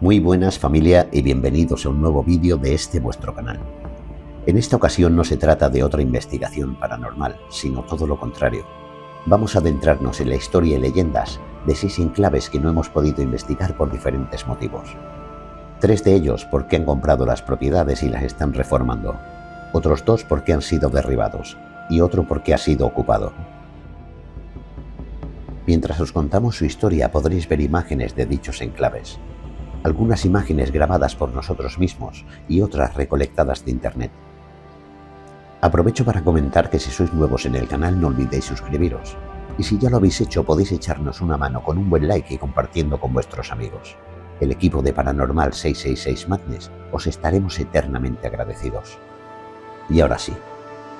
Muy buenas familia y bienvenidos a un nuevo vídeo de este vuestro canal. En esta ocasión no se trata de otra investigación paranormal, sino todo lo contrario. Vamos a adentrarnos en la historia y leyendas de 6 enclaves que no hemos podido investigar por diferentes motivos. 3 de ellos porque han comprado las propiedades y las están reformando, otros 2 porque han sido derribados y otro porque ha sido ocupado. Mientras os contamos su historia podréis ver imágenes de dichos enclaves. Algunas imágenes grabadas por nosotros mismos y otras recolectadas de internet. Aprovecho para comentar que si sois nuevos en el canal no olvidéis suscribiros, y si ya lo habéis hecho podéis echarnos una mano con un buen like y compartiendo con vuestros amigos. El equipo de Paranormal 666 Madness os estaremos eternamente agradecidos. Y ahora sí,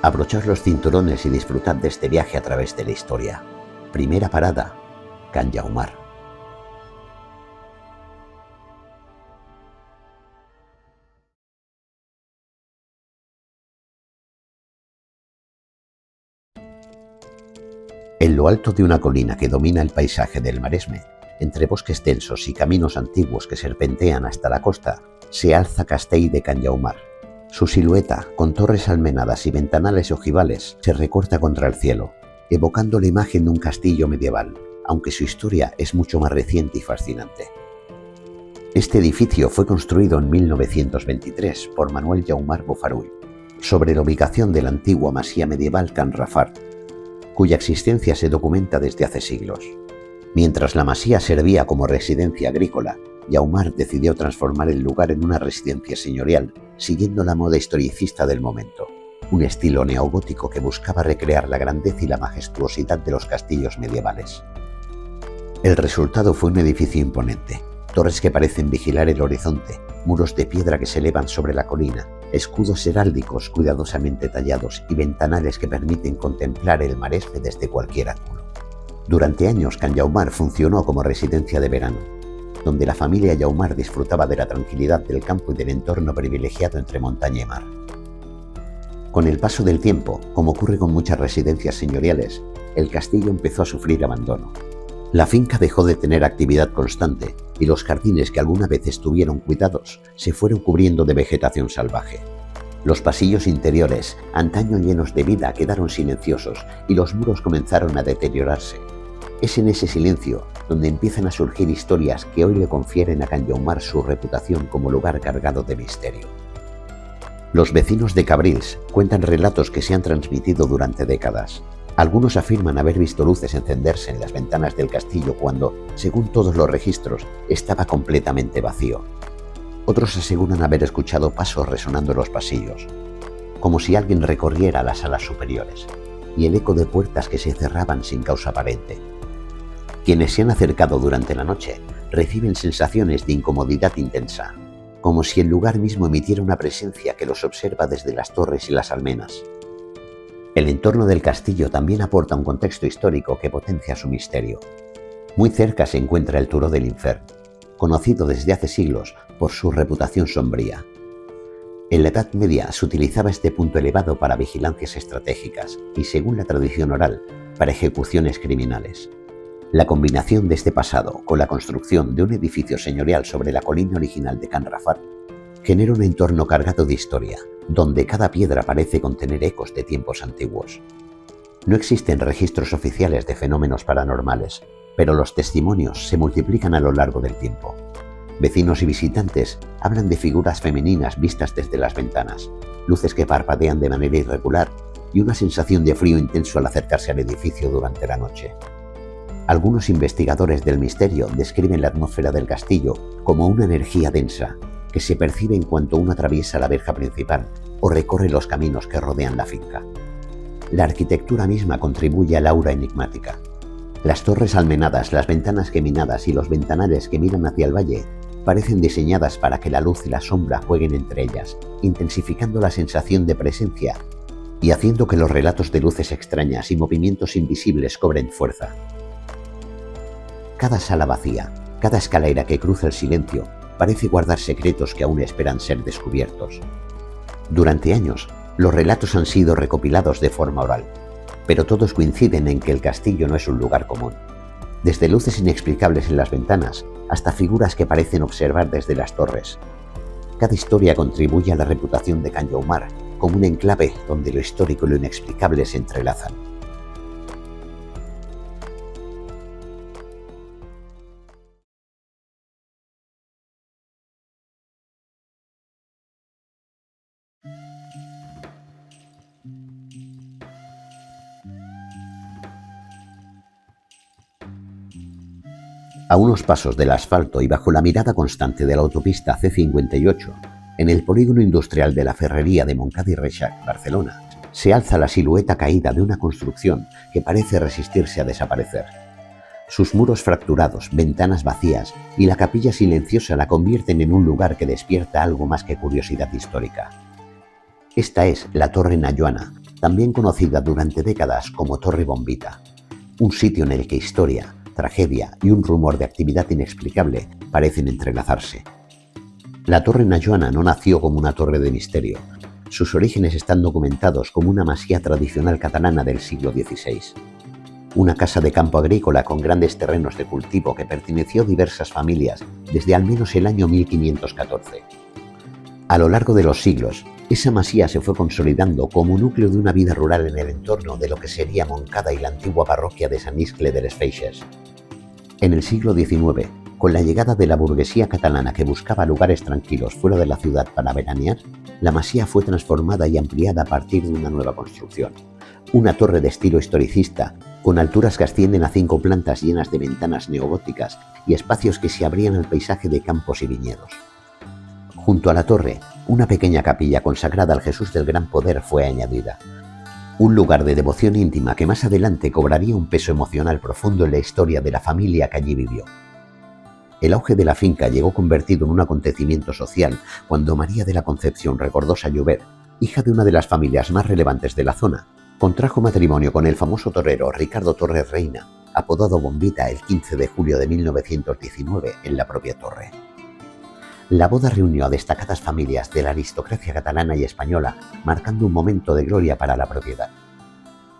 abrochaos los cinturones y disfrutad de este viaje a través de la historia. Primera parada, Can Yaumar. En lo alto de una colina que domina el paisaje del Maresme, entre bosques densos y caminos antiguos que serpentean hasta la costa, se alza Castell de Can Yaumar. Su silueta, con torres almenadas y ventanales ojivales, se recorta contra el cielo, evocando la imagen de un castillo medieval, aunque su historia es mucho más reciente y fascinante. Este edificio fue construido en 1923 por Manuel Yaumar Bofarull, sobre la ubicación de la antigua masía medieval Can Rafart, cuya existencia se documenta desde hace siglos. Mientras la masía servía como residencia agrícola, Yaumar decidió transformar el lugar en una residencia señorial, siguiendo la moda historicista del momento, un estilo neogótico que buscaba recrear la grandeza y la majestuosidad de los castillos medievales. El resultado fue un edificio imponente, torres que parecen vigilar el horizonte, muros de piedra que se elevan sobre la colina, escudos heráldicos cuidadosamente tallados y ventanales que permiten contemplar el Maresme desde cualquier ángulo. Durante años Can Yaumar funcionó como residencia de verano, donde la familia Yaumar disfrutaba de la tranquilidad del campo y del entorno privilegiado entre montaña y mar. Con el paso del tiempo, como ocurre con muchas residencias señoriales, el castillo empezó a sufrir abandono. La finca dejó de tener actividad constante y los jardines que alguna vez estuvieron cuidados se fueron cubriendo de vegetación salvaje. Los pasillos interiores, antaño llenos de vida, quedaron silenciosos y los muros comenzaron a deteriorarse. Es en ese silencio donde empiezan a surgir historias que hoy le confieren a Can Yaumar su reputación como lugar cargado de misterio. Los vecinos de Cabrils cuentan relatos que se han transmitido durante décadas. Algunos afirman haber visto luces encenderse en las ventanas del castillo cuando, según todos los registros, estaba completamente vacío. Otros aseguran haber escuchado pasos resonando en los pasillos, como si alguien recorriera las salas superiores, y el eco de puertas que se cerraban sin causa aparente. Quienes se han acercado durante la noche reciben sensaciones de incomodidad intensa, como si el lugar mismo emitiera una presencia que los observa desde las torres y las almenas. El entorno del castillo también aporta un contexto histórico que potencia su misterio. Muy cerca se encuentra el Turó del Infern, conocido desde hace siglos por su reputación sombría. En la Edad Media se utilizaba este punto elevado para vigilancias estratégicas y, según la tradición oral, para ejecuciones criminales. La combinación de este pasado con la construcción de un edificio señorial sobre la colina original de Can Rafart genera un entorno cargado de historia, donde cada piedra parece contener ecos de tiempos antiguos. No existen registros oficiales de fenómenos paranormales, pero los testimonios se multiplican a lo largo del tiempo. Vecinos y visitantes hablan de figuras femeninas vistas desde las ventanas, luces que parpadean de manera irregular y una sensación de frío intenso al acercarse al edificio durante la noche. Algunos investigadores del misterio describen la atmósfera del castillo como una energía densa, que se percibe en cuanto uno atraviesa la verja principal o recorre los caminos que rodean la finca. La arquitectura misma contribuye al aura enigmática. Las torres almenadas, las ventanas geminadas y los ventanales que miran hacia el valle parecen diseñadas para que la luz y la sombra jueguen entre ellas, intensificando la sensación de presencia y haciendo que los relatos de luces extrañas y movimientos invisibles cobren fuerza. Cada sala vacía, cada escalera que cruza el silencio, parece guardar secretos que aún esperan ser descubiertos. Durante años, los relatos han sido recopilados de forma oral, pero todos coinciden en que el castillo no es un lugar común. desde luces inexplicables en las ventanas hasta figuras que parecen observar desde las torres. Cada historia contribuye a la reputación de Can Yaumar como un enclave donde lo histórico y lo inexplicable se entrelazan. A unos pasos del asfalto y bajo la mirada constante de la autopista C58, en el polígono industrial de la Ferrería de Montcada i Reixac, Barcelona, se alza la silueta caída de una construcción que parece resistirse a desaparecer. Sus muros fracturados, ventanas vacías y la capilla silenciosa la convierten en un lugar que despierta algo más que curiosidad histórica. Esta es la Torre Nayuana, también conocida durante décadas como Torre Bombita, un sitio en el que historia, tragedia y un rumor de actividad inexplicable parecen entrelazarse. La Torre Nayuana no nació como una torre de misterio. Sus orígenes están documentados como una masía tradicional catalana del siglo XVI. Una casa de campo agrícola con grandes terrenos de cultivo que perteneció a diversas familias desde al menos el año 1514. A lo largo de los siglos, esa masía se fue consolidando como núcleo de una vida rural en el entorno de lo que sería Montcada y la antigua parroquia de Sant Iscle de les Feixes. En el siglo XIX, con la llegada de la burguesía catalana que buscaba lugares tranquilos fuera de la ciudad para veranear, la masía fue transformada y ampliada a partir de una nueva construcción. Una torre de estilo historicista, con alturas que ascienden a 5 plantas llenas de ventanas neogóticas y espacios que se abrían al paisaje de campos y viñedos. Junto a la torre, una pequeña capilla consagrada al Jesús del Gran Poder fue añadida. Un lugar de devoción íntima que más adelante cobraría un peso emocional profundo en la historia de la familia que allí vivió. El auge de la finca llegó convertido en un acontecimiento social cuando María de la Concepción Recordosa Llobet, hija de una de las familias más relevantes de la zona, contrajo matrimonio con el famoso torero Ricardo Torres Reina, apodado Bombita, el 15 de julio de 1919 en la propia torre. La boda reunió a destacadas familias de la aristocracia catalana y española, marcando un momento de gloria para la propiedad.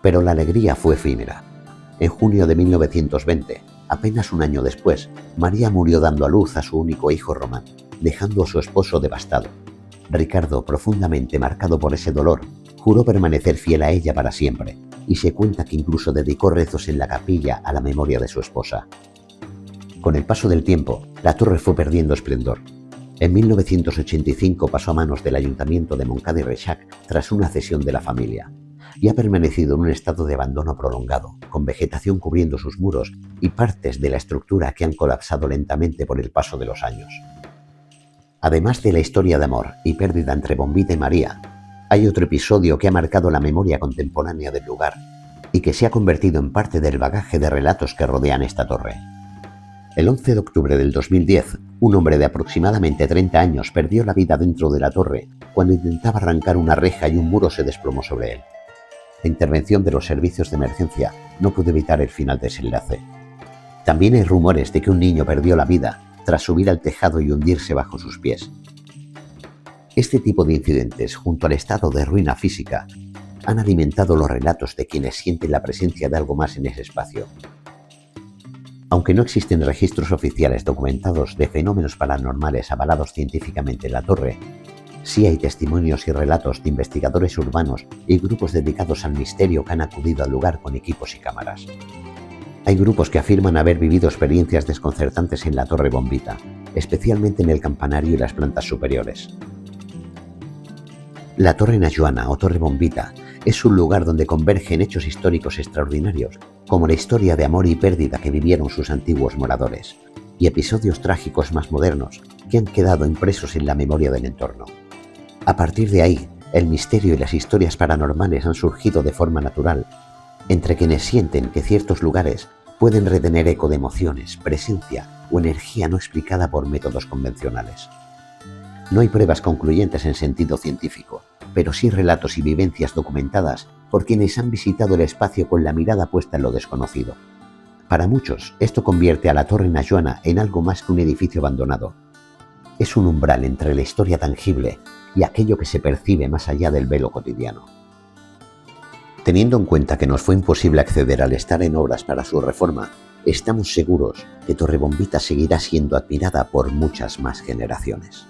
Pero la alegría fue efímera. En junio de 1920, apenas un año después, María murió dando a luz a su único hijo Román, dejando a su esposo devastado. Ricardo, profundamente marcado por ese dolor, juró permanecer fiel a ella para siempre, y se cuenta que incluso dedicó rezos en la capilla a la memoria de su esposa. Con el paso del tiempo, la torre fue perdiendo esplendor. En 1985 pasó a manos del Ayuntamiento de Montcada i Reixac tras una cesión de la familia, y ha permanecido en un estado de abandono prolongado, con vegetación cubriendo sus muros y partes de la estructura que han colapsado lentamente por el paso de los años. Además de la historia de amor y pérdida entre Bombita y María, hay otro episodio que ha marcado la memoria contemporánea del lugar y que se ha convertido en parte del bagaje de relatos que rodean esta torre. El 11 de octubre del 2010, un hombre de aproximadamente 30 años perdió la vida dentro de la torre cuando intentaba arrancar una reja y un muro se desplomó sobre él. La intervención de los servicios de emergencia no pudo evitar el final desenlace. También hay rumores de que un niño perdió la vida tras subir al tejado y hundirse bajo sus pies. Este tipo de incidentes, junto al estado de ruina física, han alimentado los relatos de quienes sienten la presencia de algo más en ese espacio. Aunque no existen registros oficiales documentados de fenómenos paranormales avalados científicamente en la torre, sí hay testimonios y relatos de investigadores urbanos y grupos dedicados al misterio que han acudido al lugar con equipos y cámaras. Hay grupos que afirman haber vivido experiencias desconcertantes en la Torre Bombita, especialmente en el campanario y las plantas superiores. La Torre Nayuana o Torre Bombita es un lugar donde convergen hechos históricos extraordinarios, como la historia de amor y pérdida que vivieron sus antiguos moradores, y episodios trágicos más modernos que han quedado impresos en la memoria del entorno. A partir de ahí, el misterio y las historias paranormales han surgido de forma natural, entre quienes sienten que ciertos lugares pueden retener eco de emociones, presencia o energía no explicada por métodos convencionales. No hay pruebas concluyentes en sentido científico, pero sí relatos y vivencias documentadas por quienes han visitado el espacio con la mirada puesta en lo desconocido. Para muchos, esto convierte a la Torre Nayuana en algo más que un edificio abandonado. Es un umbral entre la historia tangible y aquello que se percibe más allá del velo cotidiano. Teniendo en cuenta que nos fue imposible acceder al estar en obras para su reforma, estamos seguros que Torrebombita seguirá siendo admirada por muchas más generaciones.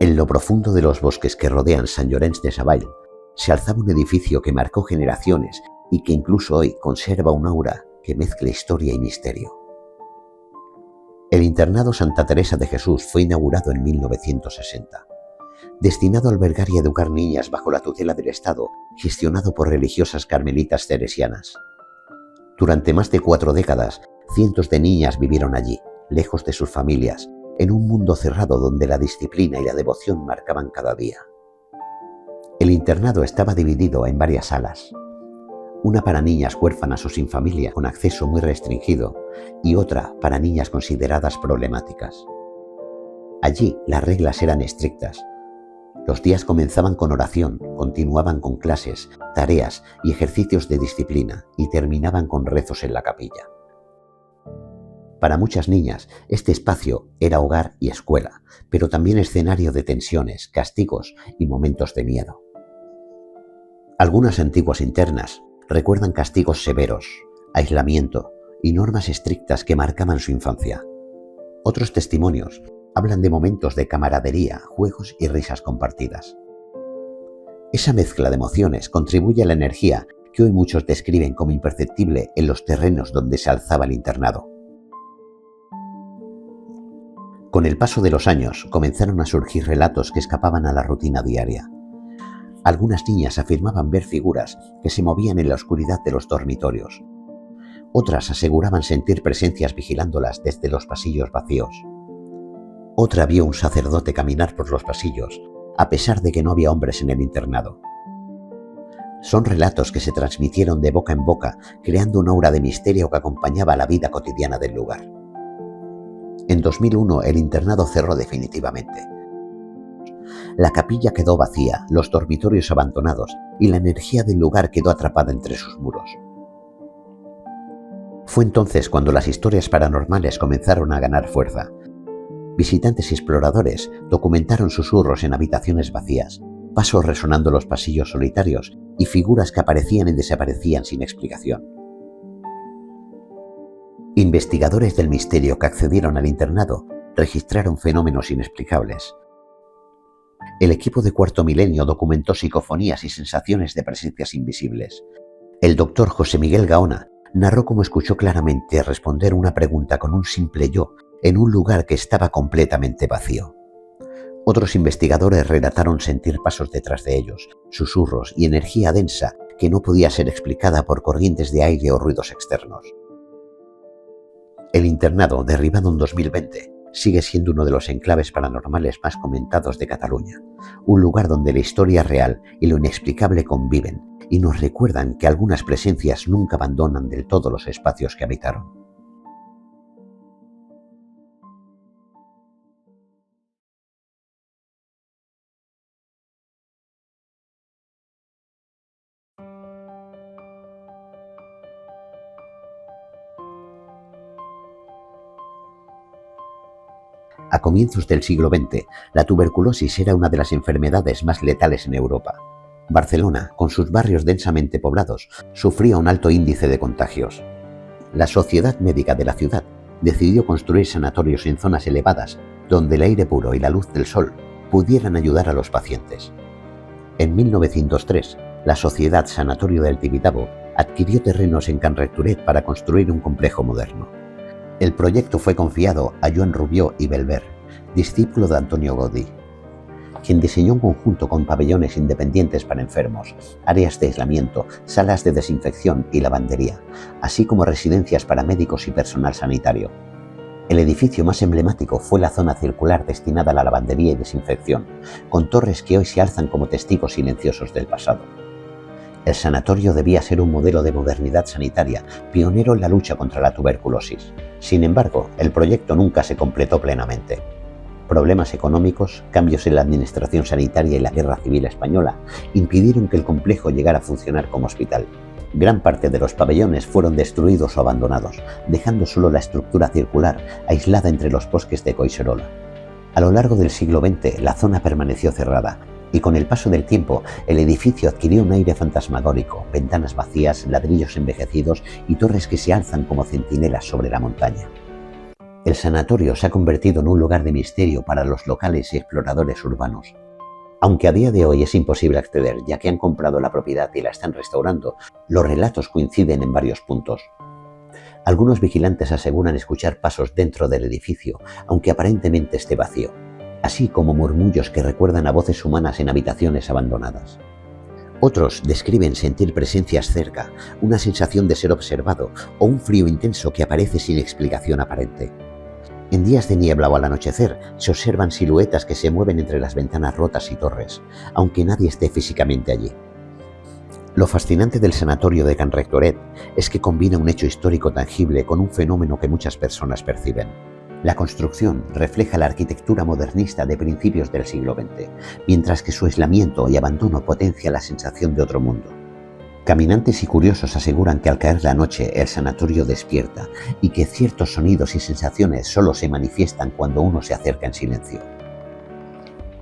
En lo profundo de los bosques que rodean Sant Llorenç de Savall, se alzaba un edificio que marcó generaciones y que incluso hoy conserva un aura que mezcla historia y misterio. El internado Santa Teresa de Jesús fue inaugurado en 1960. Destinado a albergar y educar niñas bajo la tutela del Estado, gestionado por religiosas carmelitas teresianas. Durante más de 4 décadas, cientos de niñas vivieron allí, lejos de sus familias, en un mundo cerrado donde la disciplina y la devoción marcaban cada día. El internado estaba dividido en varias salas. Una para niñas huérfanas o sin familia con acceso muy restringido y otra para niñas consideradas problemáticas. Allí las reglas eran estrictas. Los días comenzaban con oración, continuaban con clases, tareas y ejercicios de disciplina y terminaban con rezos en la capilla. Para muchas niñas, este espacio era hogar y escuela, pero también escenario de tensiones, castigos y momentos de miedo. Algunas antiguas internas recuerdan castigos severos, aislamiento y normas estrictas que marcaban su infancia. Otros testimonios hablan de momentos de camaradería, juegos y risas compartidas. Esa mezcla de emociones contribuye a la energía que hoy muchos describen como imperceptible en los terrenos donde se alzaba el internado. Con el paso de los años comenzaron a surgir relatos que escapaban a la rutina diaria. Algunas niñas afirmaban ver figuras que se movían en la oscuridad de los dormitorios. Otras aseguraban sentir presencias vigilándolas desde los pasillos vacíos. Otra vio un sacerdote caminar por los pasillos, a pesar de que no había hombres en el internado. Son relatos que se transmitieron de boca en boca, creando un aura de misterio que acompañaba la vida cotidiana del lugar. En 2001 el internado cerró definitivamente. La capilla quedó vacía, los dormitorios abandonados y la energía del lugar quedó atrapada entre sus muros. Fue entonces cuando las historias paranormales comenzaron a ganar fuerza. Visitantes y exploradores documentaron susurros en habitaciones vacías, pasos resonando en los pasillos solitarios y figuras que aparecían y desaparecían sin explicación. Investigadores del misterio que accedieron al internado registraron fenómenos inexplicables. El equipo de Cuarto Milenio documentó psicofonías y sensaciones de presencias invisibles. El doctor José Miguel Gaona narró cómo escuchó claramente responder una pregunta con un simple yo en un lugar que estaba completamente vacío. Otros investigadores relataron sentir pasos detrás de ellos, susurros y energía densa que no podía ser explicada por corrientes de aire o ruidos externos. El internado, derribado en 2020, sigue siendo uno de los enclaves paranormales más comentados de Cataluña, un lugar donde la historia real y lo inexplicable conviven y nos recuerdan que algunas presencias nunca abandonan del todo los espacios que habitaron. A comienzos del siglo XX, la tuberculosis era una de las enfermedades más letales en Europa. Barcelona, con sus barrios densamente poblados, sufría un alto índice de contagios. La Sociedad Médica de la ciudad decidió construir sanatorios en zonas elevadas, donde el aire puro y la luz del sol pudieran ayudar a los pacientes. En 1903, la Sociedad Sanatorio del Tibidabo adquirió terrenos en Can Rectoret para construir un complejo moderno. El proyecto fue confiado a Joan Rubió i Belver, discípulo de Antonio Gaudí, quien diseñó un conjunto con pabellones independientes para enfermos, áreas de aislamiento, salas de desinfección y lavandería, así como residencias para médicos y personal sanitario. El edificio más emblemático fue la zona circular destinada a la lavandería y desinfección, con torres que hoy se alzan como testigos silenciosos del pasado. El sanatorio debía ser un modelo de modernidad sanitaria, pionero en la lucha contra la tuberculosis. Sin embargo, el proyecto nunca se completó plenamente. Problemas económicos, cambios en la administración sanitaria y la Guerra Civil Española impidieron que el complejo llegara a funcionar como hospital. Gran parte de los pabellones fueron destruidos o abandonados, dejando solo la estructura circular aislada entre los bosques de Collserola. A lo largo del siglo XX, la zona permaneció cerrada, y con el paso del tiempo, el edificio adquirió un aire fantasmagórico, ventanas vacías, ladrillos envejecidos y torres que se alzan como centinelas sobre la montaña. El sanatorio se ha convertido en un lugar de misterio para los locales y exploradores urbanos. Aunque a día de hoy es imposible acceder, ya que han comprado la propiedad y la están restaurando, los relatos coinciden en varios puntos. Algunos vigilantes aseguran escuchar pasos dentro del edificio, aunque aparentemente esté vacío, así como murmullos que recuerdan a voces humanas en habitaciones abandonadas. Otros describen sentir presencias cerca, una sensación de ser observado o un frío intenso que aparece sin explicación aparente. En días de niebla o al anochecer se observan siluetas que se mueven entre las ventanas rotas y torres, aunque nadie esté físicamente allí. Lo fascinante del sanatorio de Can Rectoret es que combina un hecho histórico tangible con un fenómeno que muchas personas perciben. La construcción refleja la arquitectura modernista de principios del siglo XX, mientras que su aislamiento y abandono potencia la sensación de otro mundo. Caminantes y curiosos aseguran que al caer la noche el sanatorio despierta y que ciertos sonidos y sensaciones solo se manifiestan cuando uno se acerca en silencio.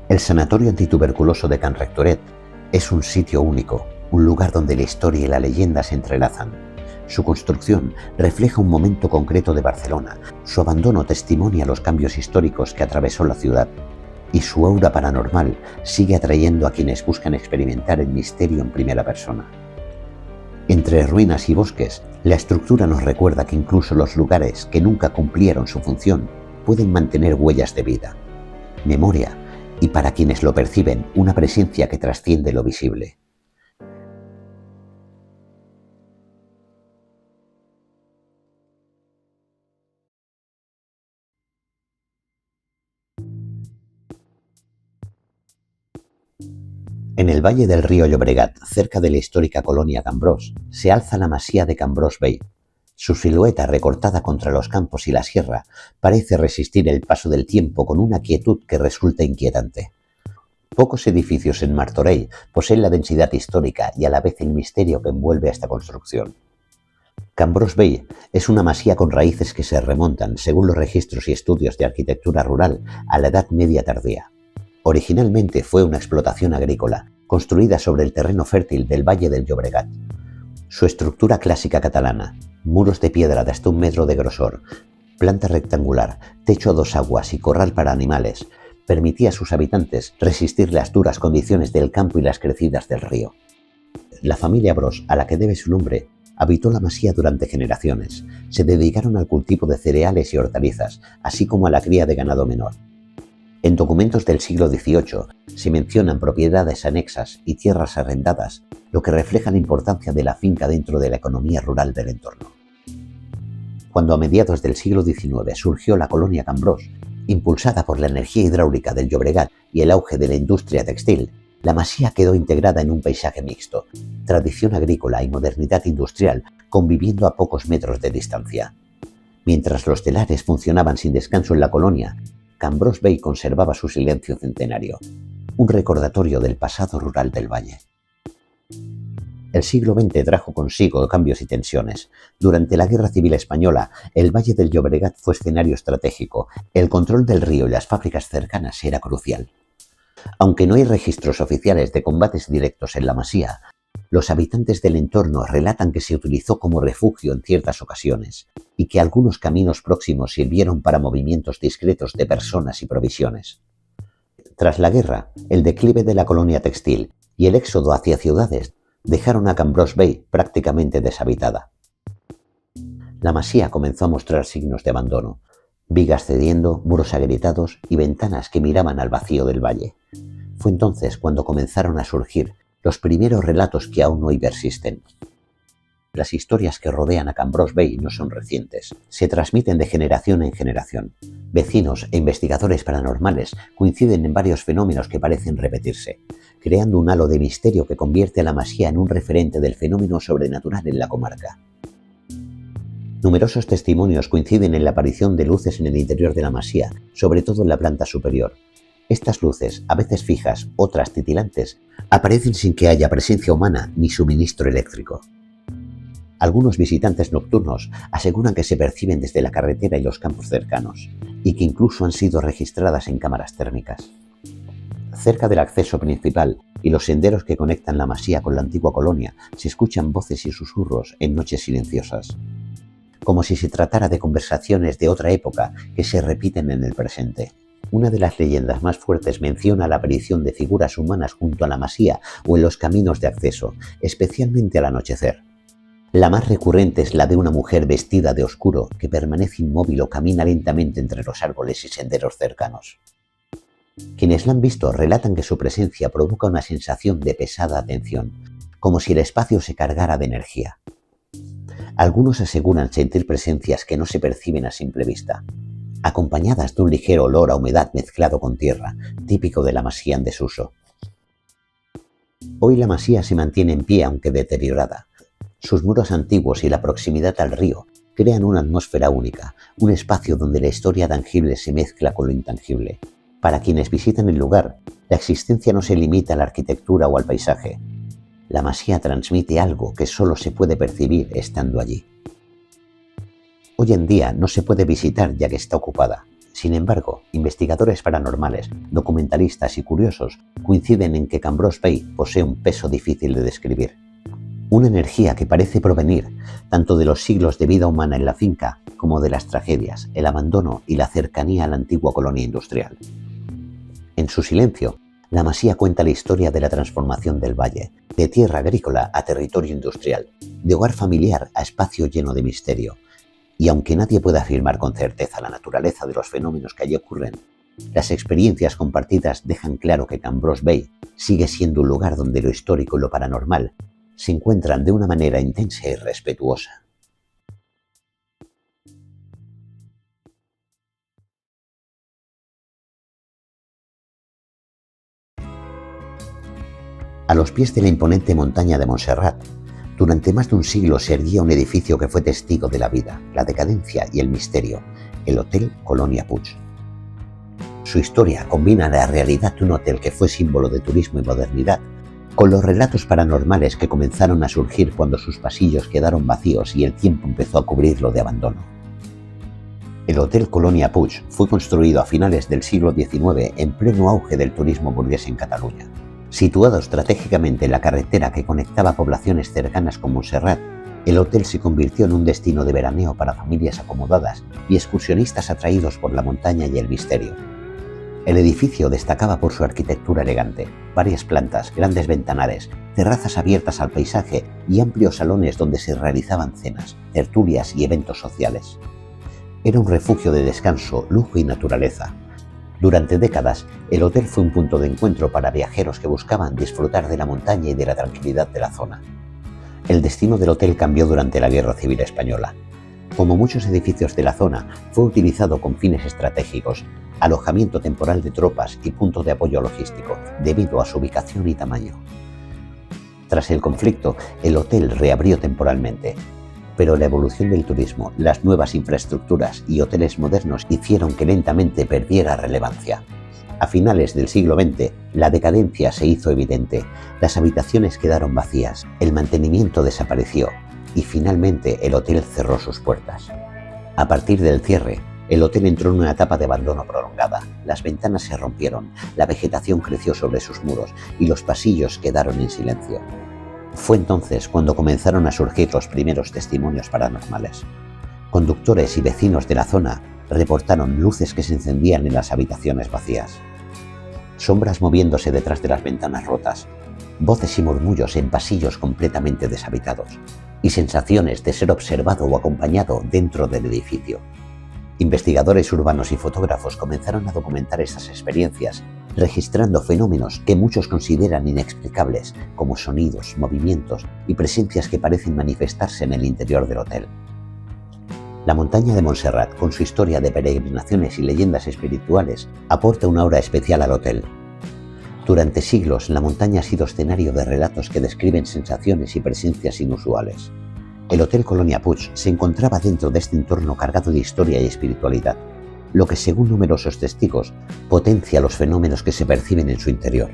El sanatorio antituberculoso de Can Rectoret es un sitio único, un lugar donde la historia y la leyenda se entrelazan. Su construcción refleja un momento concreto de Barcelona, su abandono testimonia los cambios históricos que atravesó la ciudad, y su aura paranormal sigue atrayendo a quienes buscan experimentar el misterio en primera persona. Entre ruinas y bosques, la estructura nos recuerda que incluso los lugares que nunca cumplieron su función pueden mantener huellas de vida, memoria y, para quienes lo perciben, una presencia que trasciende lo visible. En el valle del río Llobregat, cerca de la histórica colonia Cambrós, se alza la masía de Cambrós Vell. Su silueta, recortada contra los campos y la sierra, parece resistir el paso del tiempo con una quietud que resulta inquietante. Pocos edificios en Martorell poseen la densidad histórica y a la vez el misterio que envuelve a esta construcción. Cambrós Vell es una masía con raíces que se remontan, según los registros y estudios de arquitectura rural, a la Edad Media tardía. Originalmente fue una explotación agrícola, construida sobre el terreno fértil del Valle del Llobregat. Su estructura clásica catalana, muros de piedra de hasta 1 metro de grosor, planta rectangular, techo a 2 aguas y corral para animales, permitía a sus habitantes resistir las duras condiciones del campo y las crecidas del río. La familia Bros, a la que debe su nombre, habitó la masía durante generaciones. Se dedicaron al cultivo de cereales y hortalizas, así como a la cría de ganado menor. En documentos del siglo XVIII se mencionan propiedades anexas y tierras arrendadas, lo que refleja la importancia de la finca dentro de la economía rural del entorno. Cuando a mediados del siglo XIX surgió la colonia Cambrós, impulsada por la energía hidráulica del Llobregat y el auge de la industria textil, la masía quedó integrada en un paisaje mixto, tradición agrícola y modernidad industrial conviviendo a pocos metros de distancia. Mientras los telares funcionaban sin descanso en la colonia, Cambrós Vell conservaba su silencio centenario, un recordatorio del pasado rural del valle. El siglo XX trajo consigo cambios y tensiones. Durante la Guerra Civil Española, el Valle del Llobregat fue escenario estratégico. El control del río y las fábricas cercanas era crucial. Aunque no hay registros oficiales de combates directos en la masía, los habitantes del entorno relatan que se utilizó como refugio en ciertas ocasiones y que algunos caminos próximos sirvieron para movimientos discretos de personas y provisiones. Tras la guerra, el declive de la colonia textil y el éxodo hacia ciudades dejaron a Cambrós Vell prácticamente deshabitada. La masía comenzó a mostrar signos de abandono, vigas cediendo, muros agrietados y ventanas que miraban al vacío del valle. Fue entonces cuando comenzaron a surgir los primeros relatos que aún hoy persisten. Las historias que rodean a Cambrós Vell no son recientes, se transmiten de generación en generación. Vecinos e investigadores paranormales coinciden en varios fenómenos que parecen repetirse, creando un halo de misterio que convierte a la masía en un referente del fenómeno sobrenatural en la comarca. Numerosos testimonios coinciden en la aparición de luces en el interior de la masía, sobre todo en la planta superior. Estas luces, a veces fijas, otras titilantes, aparecen sin que haya presencia humana ni suministro eléctrico. Algunos visitantes nocturnos aseguran que se perciben desde la carretera y los campos cercanos, y que incluso han sido registradas en cámaras térmicas. Cerca del acceso principal y los senderos que conectan la Masía con la antigua colonia se escuchan voces y susurros en noches silenciosas, como si se tratara de conversaciones de otra época que se repiten en el presente. Una de las leyendas más fuertes menciona la aparición de figuras humanas junto a la Masía o en los caminos de acceso, especialmente al anochecer. La más recurrente es la de una mujer vestida de oscuro que permanece inmóvil o camina lentamente entre los árboles y senderos cercanos. Quienes la han visto relatan que su presencia provoca una sensación de pesada atención, como si el espacio se cargara de energía. Algunos aseguran sentir presencias que no se perciben a simple vista, acompañadas de un ligero olor a humedad mezclado con tierra, típico de la Masía en desuso. Hoy la Masía se mantiene en pie aunque deteriorada. Sus muros antiguos y la proximidad al río crean una atmósfera única, un espacio donde la historia tangible se mezcla con lo intangible. Para quienes visitan el lugar, la existencia no se limita a la arquitectura o al paisaje. La Masía transmite algo que solo se puede percibir estando allí. Hoy en día no se puede visitar ya que está ocupada. Sin embargo, investigadores paranormales, documentalistas y curiosos coinciden en que Cambrós Bay posee un peso difícil de describir. Una energía que parece provenir tanto de los siglos de vida humana en la finca como de las tragedias, el abandono y la cercanía a la antigua colonia industrial. En su silencio, la Masía cuenta la historia de la transformación del valle, de tierra agrícola a territorio industrial, de hogar familiar a espacio lleno de misterio. Y aunque nadie pueda afirmar con certeza la naturaleza de los fenómenos que allí ocurren, las experiencias compartidas dejan claro que Cambrós Bay sigue siendo un lugar donde lo histórico y lo paranormal se encuentran de una manera intensa y respetuosa. A los pies de la imponente montaña de Montserrat, durante más de un siglo se erguía un edificio que fue testigo de la vida, la decadencia y el misterio, el Hotel Colònia Puig. Su historia combina la realidad de un hotel que fue símbolo de turismo y modernidad, con los relatos paranormales que comenzaron a surgir cuando sus pasillos quedaron vacíos y el tiempo empezó a cubrirlo de abandono. El Hotel Colònia Puig fue construido a finales del siglo XIX en pleno auge del turismo burgués en Cataluña. Situado estratégicamente en la carretera que conectaba poblaciones cercanas con Montserrat, el hotel se convirtió en un destino de veraneo para familias acomodadas y excursionistas atraídos por la montaña y el misterio. El edificio destacaba por su arquitectura elegante, varias plantas, grandes ventanales, terrazas abiertas al paisaje y amplios salones donde se realizaban cenas, tertulias y eventos sociales. Era un refugio de descanso, lujo y naturaleza. Durante décadas, el hotel fue un punto de encuentro para viajeros que buscaban disfrutar de la montaña y de la tranquilidad de la zona. El destino del hotel cambió durante la Guerra Civil Española. Como muchos edificios de la zona, fue utilizado con fines estratégicos, alojamiento temporal de tropas y punto de apoyo logístico, debido a su ubicación y tamaño. Tras el conflicto, el hotel reabrió temporalmente, pero la evolución del turismo, las nuevas infraestructuras y hoteles modernos hicieron que lentamente perdiera relevancia. A finales del siglo XX, la decadencia se hizo evidente, las habitaciones quedaron vacías, el mantenimiento desapareció y finalmente el hotel cerró sus puertas. A partir del cierre, el hotel entró en una etapa de abandono prolongada. Las ventanas se rompieron, la vegetación creció sobre sus muros y los pasillos quedaron en silencio. Fue entonces cuando comenzaron a surgir los primeros testimonios paranormales. Conductores y vecinos de la zona reportaron luces que se encendían en las habitaciones vacías, sombras moviéndose detrás de las ventanas rotas, voces y murmullos en pasillos completamente deshabitados, y sensaciones de ser observado o acompañado dentro del edificio. Investigadores urbanos y fotógrafos comenzaron a documentar estas experiencias, registrando fenómenos que muchos consideran inexplicables, como sonidos, movimientos y presencias que parecen manifestarse en el interior del hotel. La montaña de Montserrat, con su historia de peregrinaciones y leyendas espirituales, aporta una aura especial al hotel. Durante siglos, la montaña ha sido escenario de relatos que describen sensaciones y presencias inusuales. El Hotel Colònia Puig se encontraba dentro de este entorno cargado de historia y espiritualidad, lo que, según numerosos testigos, potencia los fenómenos que se perciben en su interior.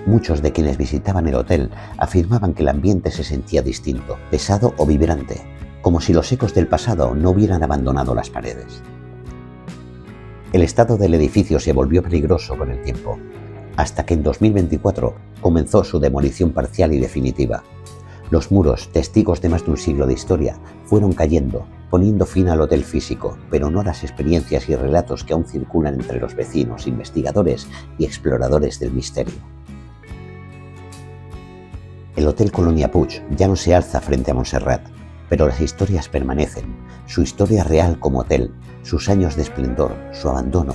Muchos de quienes visitaban el hotel afirmaban que el ambiente se sentía distinto, pesado o vibrante, como si los ecos del pasado no hubieran abandonado las paredes. El estado del edificio se volvió peligroso con el tiempo, hasta que en 2024 comenzó su demolición parcial y definitiva. Los muros, testigos de más de un siglo de historia, fueron cayendo, poniendo fin al hotel físico, pero no a las experiencias y relatos que aún circulan entre los vecinos, investigadores y exploradores del misterio. El Hotel Colonia Puig ya no se alza frente a Montserrat, pero las historias permanecen, su historia real como hotel, sus años de esplendor, su abandono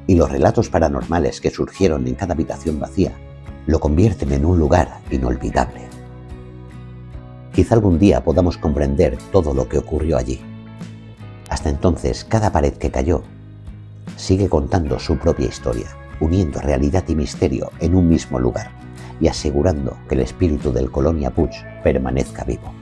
y los relatos paranormales que surgieron en cada habitación vacía lo convierten en un lugar inolvidable. Quizá algún día podamos comprender todo lo que ocurrió allí. Hasta entonces, cada pared que cayó sigue contando su propia historia, uniendo realidad y misterio en un mismo lugar y asegurando que el espíritu del Colonia Puig permanezca vivo.